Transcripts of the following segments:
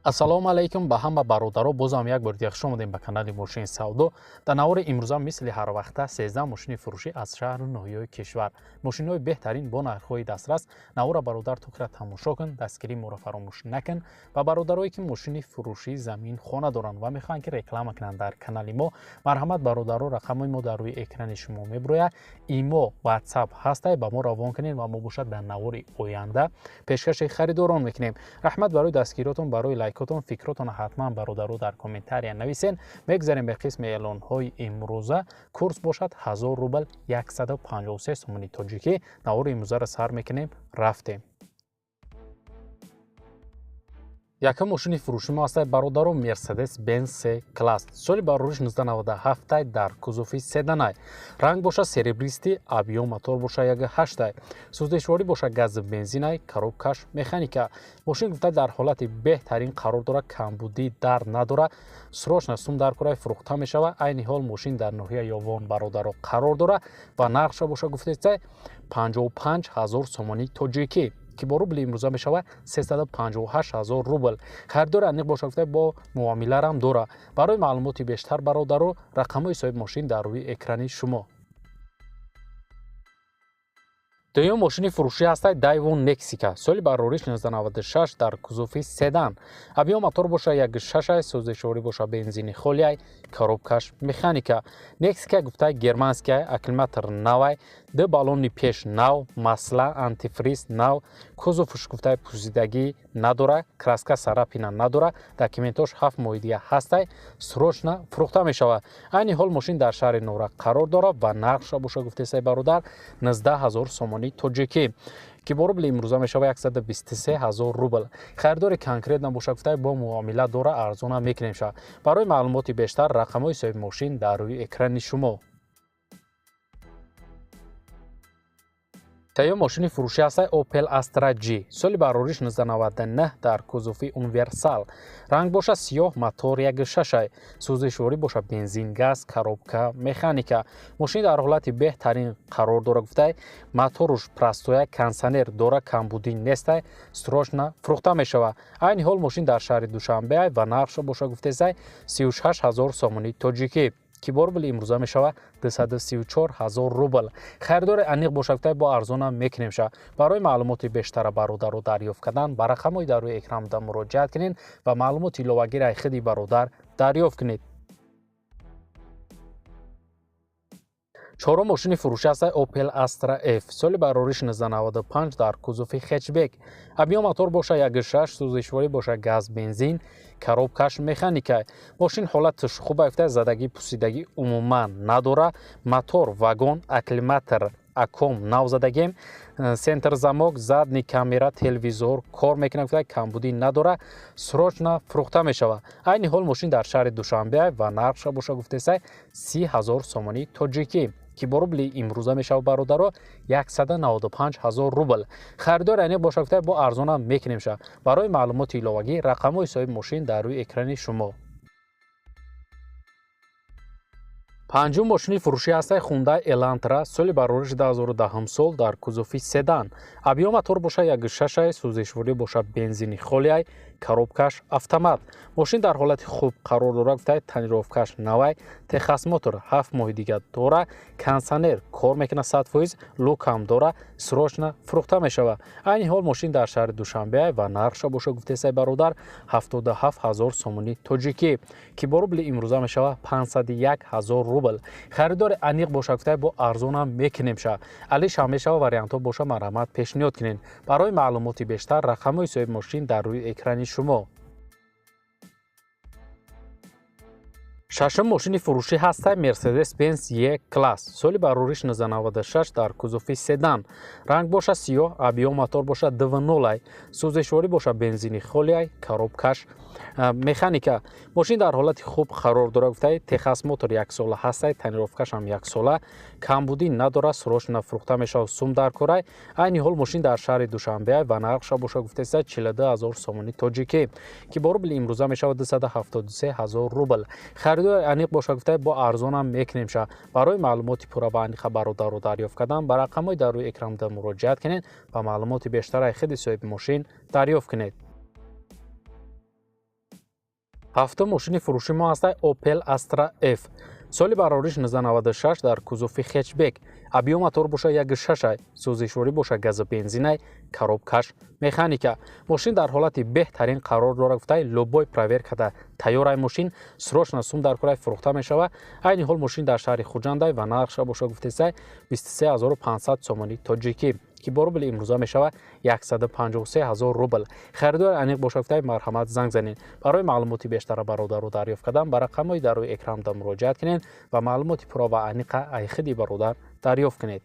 Ассаламу Алайкум ба ҳама бародаро, бозам як бор дигар хуш омадем ба канали Мошин Савдо. Дар навори имрӯза мисли ҳар вақта 13 мошини фурушӣ аз шаҳру ноҳияҳои кишвар. Мошинҳои беҳтарин бо нархҳои дастрас. Навора бародар тукра тамошо кун, дастгирии моро фаромуш накун. Ба бародарое ки мошини фурушӣ замин хона доранд ва мехоҳанд ки реклама кунанд дар канали мо, марҳамат бародаро, рақамои мо дар рӯи экрани шумо меброяд. Имо WhatsApp ҳастай, ба мо равон кунед ва мо бошад дар навори оянда пешкаши харидорон мекунем. Раҳмат барои дастгиротон, барои лайкотон, фикротон ҳатман бародаро дар комментария нависен. Мегзарем ба қисми эълонҳои имрӯза. Курс бошад 1000 рубл 153 сомони тоҷикӣ. Навори имрӯзаро сар мекунем, рафтем. Якам мошини фурушӣ мо ҳастай бародаро Mercedes Benz C класс. Соли барориш 1997 дар кузуфи седанай. Ранг боша серебристи, объем мотор боша 1.8. Сӯздешворӣ боша газ бензинай, коробкаш механика. Мошин гуфта дар ҳолати беҳтарин қарор дора, камбудӣ дар надора. Срочно сум дар кораи фурӯхта мешава. Айни ҳол мошин дар ноҳияи Ёвон бародаро қарор дора ва нархша боша гуфтеса 55000 сомони тоҷикӣ. ки бо рубли имрӯза мешава 358000 рубл. Харидори аниқ боша гуфта бо муомиларам дора. Барои маълумоти бештар бародаро, рақамҳои соҳиби мошин дар рӯи экрани шумо. Дуюм мошини фурушӣ ҳастай Daevo Nexia. Соли барориш 1996 дар кузуфи седан. Объем мотор боша 1.6, сӯздешворӣ боша бензини холияй, коробкаш механика. Nexia гуфта германская, акклиматор навай, ду баллони пеш нав, масла, антифриз нав, кузуфш гуфта пӯсидагӣ надора, краска сарапина надора, документош 7 моҳи дига ҳастай, срочно фурӯхта мешава. Айни ҳол мошин дар шаҳри Нора қарор дора ва нархша боша гуфтесай бародар 19000 сомони тоҷикӣ, ки бо рубли имрӯза мешава 123000 рубл. Харидори конкрет набоша гуфта бо муомила дора, арзона мекунем ша. Барои маълумоти бештар рақамҳои соҳиби мошин дар рӯи экрани шумо. Таём мошини фурушӣ ҳастай Opel Astra G. Соли барориш 1999 дар кузуфи универсал. Ранг боша сиёҳ, мотор 1.6. Сӯздешворӣ боша бензин, газ, коробка, механика. Мошин дар ҳолати беҳтарин қарор дора гуфтай. Моторуш простоя, кондитсионер дора, камбудӣ нестай, срочно фурӯхта мешава. Айни ҳол мошин дар шаҳри Душанбе ва нархша боша гуфтесай 38000 сомони тоҷикӣ, ки бо рубли имрӯза мешава 234000 рубл. Харидори аниқ боша гуфтай бо арзона мекунем ша. Барои маълумоти бештара бародаро дарёфт кардан ба рақамҳои дар рӯи экранда муроҷиат кунед ва маълумоти иловагираи худи бародар дарёфт кунед. Чорум мошини фурушӣ ҳастай Opel Astra F. Соли барориш 1995 дар кузуфи хетчбек. Объем мотор боша 1.6, сӯздешворӣ боша газ бензин, коробкаш механика. Мошин ҳолаташ хуб гуфта, задагӣ пӯсидагӣ умуман надора. Мотор, вагон, акклиматор, аком нав задагем, сентр замок, задни камера, телевизор кор мекунад гуфта, камбудӣ надора, срочно фурӯхта мешава. Айни ҳол мошин дар шаҳри Душанбе ва нархша боша гуфтесай 30000 сомони тоҷикӣ, ки бо рубли имрӯза мешава бародаро 195000 рубл. Харидори аниқ боша гуфта бо арзона мекунем ша. Барои маълумоти иловагӣ рақамҳои соҳиби мошин дар рӯи экрани шумо. Панҷум мошини фурушӣ ҳастай Hunday Elantra. Соли барориш 2010 сол дар кузуфи седан. Объем мотор боша 1.6, сӯздешворӣ боша бензини холияй, коробкаш автомат. Мошин дар ҳолати хуб қарор дора гуфта, тонировкаш навай, техас мотор 7 моҳи дига дора, кондитсионер кор мекунад 100%, лукам дора, срочно фурӯхта мешава. Айни ҳол мошин дар шаҳри Душанбе ва нархша боша гуфтесай бародар 77000 сомони тоҷикӣ, ки бо рубли имрӯза мешава 501000 рубл. Харидори аниқ боша гуфта бо арзона мекунем ша. алиша мешава вариантҳо боша марҳамат пешниҳод кунед. Барои маълумоти бештар рақамҳои соҳиби мошин дар рӯи экрани шумо. Шашум мошини фурушӣ ҳастай Mercedes Benz E класс. Соли барориш 1996 дар кузуфи седан. Ранг боша сиёҳ, объем мотор боша 2.0, сӯздешворӣ боша бензини холияй, коробкаш механика. Мошин дар ҳолати хуб қарор дора гуфтай, техас мотор 1 сола ҳастай, тонировкашам 1 сола, камбудӣ надора, срочно фурӯхта мешава сум дар корай. Айни ҳол мошин дар шаҳри Душанбе ва нархша боша гуфтеса 42000 сомони тоҷикӣ, ки бо рубли имрӯза мешава 273000 рубл. Харидори аниқ боша гуфта бо арзона мекунем ша. Барои маълумоти пурра ва аниқа бародаро дарёфт кардан ба рақамҳои дар рӯи экран муроҷиат кунед ва маълумоти бештараи худи соҳиби мошин дарёфт кунед. ҳафтум мошини фуруши мо ҳастай Opel Astra F. соли барориш 1996 дар кузуфи хетчбек. Абиё мотор боша 1.6, сӯзишворӣ боша газу бензинай, коробкаш механика. Мошин дар ҳолати беҳтарин қарор дорад гуфтай лобой проверкада тайёрай мошин срочна сум дар курай фурӯхта мешава. Айни ҳол мошин дар шаҳри Хуҷандай ва нархша боша гуфтесай 23500 сомони тоҷикӣ ки бо рубли имрӯза мешава 153000 рубл. Харидори аниқ боша гуфтай мархамат занг занед. Барои маълумоти бештара бародаро дарёфт кардан ба рақамҳои дар рӯи экранда муроҷиат кунед ва маълумоти пурра ва аниқа айхиди бародар дарёфт кунед.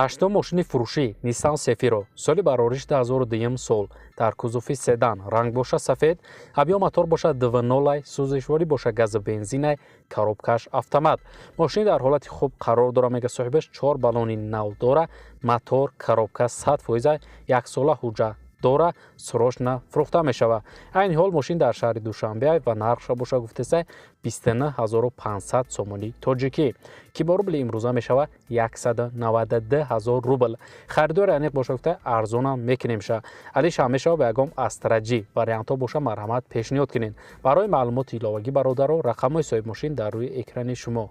ҳаштум мошини фуруши Nissan Sefiro. соли барориш 2002 сол. дар кузуфи седан. ранг боша сафед. абиё мотор боша 2.0, сӯзишворӣ боша газу бензинай, коробкаш автомат. мошин дар ҳолати хуб қарор дора, мега соҳибаш 4 баллони нав дора. мотор, коробка 100% як сола ҳуҷҷат дора, срочна фурӯхта мешава. айни ҳол мошин дар шаҳри Душанбе ва нархша боша гуфтесай 29500 сомони тоҷикӣ ки бо рубли имрӯза мешава 192000 рубл. харидори аниқ боша гуфтай арзона мекунемша. алиша мешава ба ягон Astra G вариантҳо боша марҳамат пешниҳод кунед. барои маълумоти иловагӣ бародаро рақамҳои соҳиби мошин дар рӯи экрани шумо.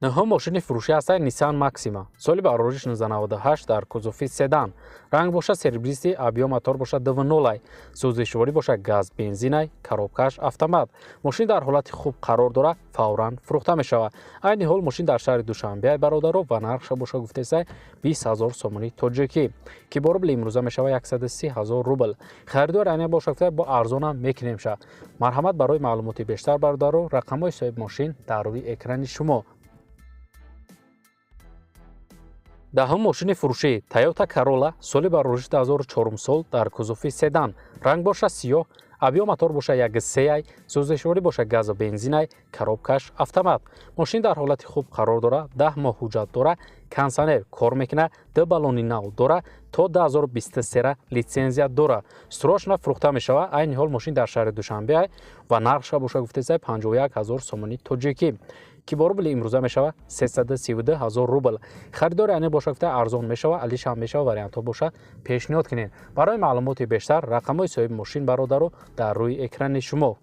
нӯҳум мошини фуруши ҳастай Nissan Maxima. соли барориш 1998 дар кузуфи седан. ранг боша серебристи, абиё мотор боша 2.0, сӯзишворӣ боша газ бензинай, коробкаш автомат. мошин дар ҳолати хуб қарор дора, фавран фурӯхта мешава. айни ҳол мошин дар шаҳри Душанбе бародаро ва нархша боша гуфтесай 20000 сомони тоҷикӣ ки бо рубли имрӯза мешава 130000 рубл. харидори аниқ боша гуфтай бо арзона мекунемша. марҳамат барои маълумоти бештар бародаро рақамҳои соҳиби мошин дар рӯи экрани шумо. даҳум мошини фуруши Tayota Karolla. соли барориш 2004 сол. дар кузуфи седан. ранг боша сиёҳ. абиё мотор боша 1.3, сӯзишворӣ боша газу бензинай, коробкаш автомат. мошин дар ҳолати хуб қарор дора, 10 моҳ ҳуҷҷат дора, консонер кор мекуна, 2 баллони нав дора, то 2023 литсензия дора. срочна фурӯхта мешава. айни ҳол мошин дар шаҳри Душанбе ва нархша боша гуфтесай 51000 сомони тоҷикӣ ки бо рубли имрӯза мешава 332000 рубл. харидори аниқ боша гуфтай арзон мешава. алиша мешава вариантҳо боша пешниҳод кунед. барои маълумоти бештар рақамҳои соҳиби мошин бародаро дар рӯи экрани шумо.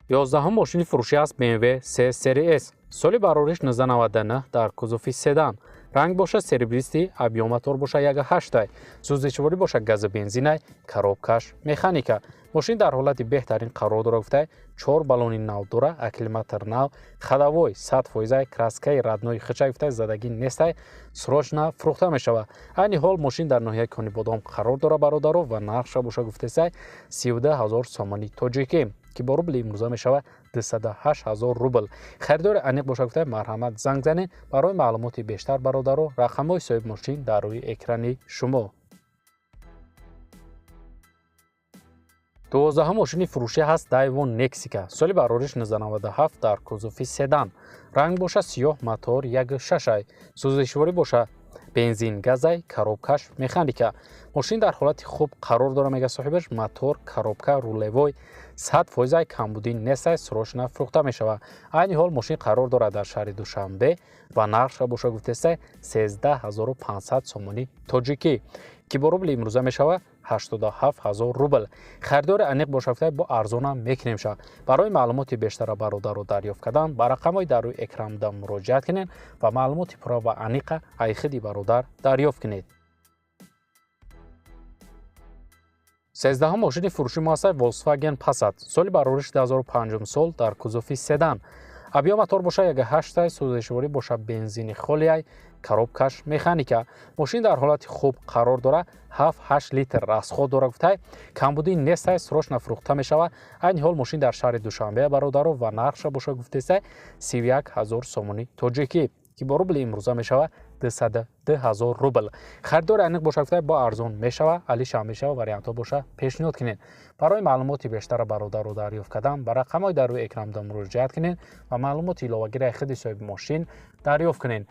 11 мошини фуруши аст BMW C Series S. соли барориш 1999 дар кузуфи седан. ранг боша серебристи, абиё мотор боша 1.8, сӯзишворӣ боша газу бензинай, коробкаш механика. мошин дар ҳолати беҳтарин қарор дора гуфтай 4 баллони нав дора, акклиматор нав, хадавой 100%, краскаи раднои хича гуфтай задагӣ нестай, срочна фурӯхта мешава. айни ҳол мошин дар ноҳияи Конибодом қарор дора бародаро ва нархша боша гуфтесай 32000 сомони тоҷикӣ ки бо рубли имрӯза мешава 208000 рубл. харидори аниқ боша гуфтай марҳамат занг занед. барои маълумоти бештар бародаро рақамҳои соҳиби мошин дар рӯи экрани шумо. 12 мошини фуруши ҳаст Daevo Nexia. соли барориш 1997 дар кузуфи седан. ранг боша сиёҳ, мотор 1.6, сӯзишворӣ боша бензин газай, коробкаш механика. мошин дар ҳолати хуб қарор дора, мега соҳибаш мотор, коробка рулевой 100% камбудӣ нестай, срочна фурӯхта мешава. айни ҳол мошин қарор дора дар шаҳри Душанбе ва нархша боша гуфтесай 13500 сомони тоҷикӣ ки бо рубли имрӯза мешава 87000 рубл. харидори аниқ боша гуфтай бо арзона мекунемша. барои маълумоти бештара бародаро дарёфт кардан ба рақамҳои дар рӯи экранда муроҷиат кунед ва маълумоти пурра ва аниқа айхиди бародар дарёфт кунед. 13 мошини фуруши мо ҳастай Volkswagen Passat. соли барориш 2005 сол. дар кузуфи седан. абиё мотор боша 1.8, сӯзишворӣ боша бензини холияй, коробкаш механика. мошин дар ҳолати хуб қарор дора, 7-8 литр расход дора гуфтай камбудӣ нестай, срочна фурӯхта мешава. айни ҳол мошин дар шаҳри Душанбе бародаро ва нархша боша гуфтесай 31000 сомони тоҷикӣ ки бо рубли имрӯза мешава 22000 рубл. харидори аниқ боша гуфтай бо арзон мешава. алиша мешава вариантҳо боша пешниҳод кунед. барои маълумоти бештара бародаро дарёфт кардан ба рақамҳои дар рӯи экранда муроҷиат кунед ва маълумоти иловагиро хиди соҳиби мошин дарёфт кунед.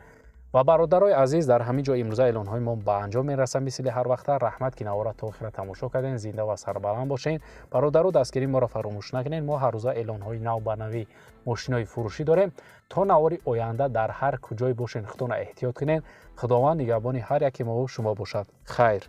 و برادرای عزیز در همین جا امروز اعلان‌های ما به انجام میرسه. مثل هر وقت رحمت که نوارا تا آخر تماشا کردین. زنده و سربلند باشین. برادرو دستگیری ما را فراموش نکنین. ما هر روز اعلان‌های نو به نوی ماشین‌های فروشی داریم. تا نواری آینده در هر کجای باشین خودتون احتیاط کنین. خداوند نگهبان هر یک ما و شما باشد. خیر.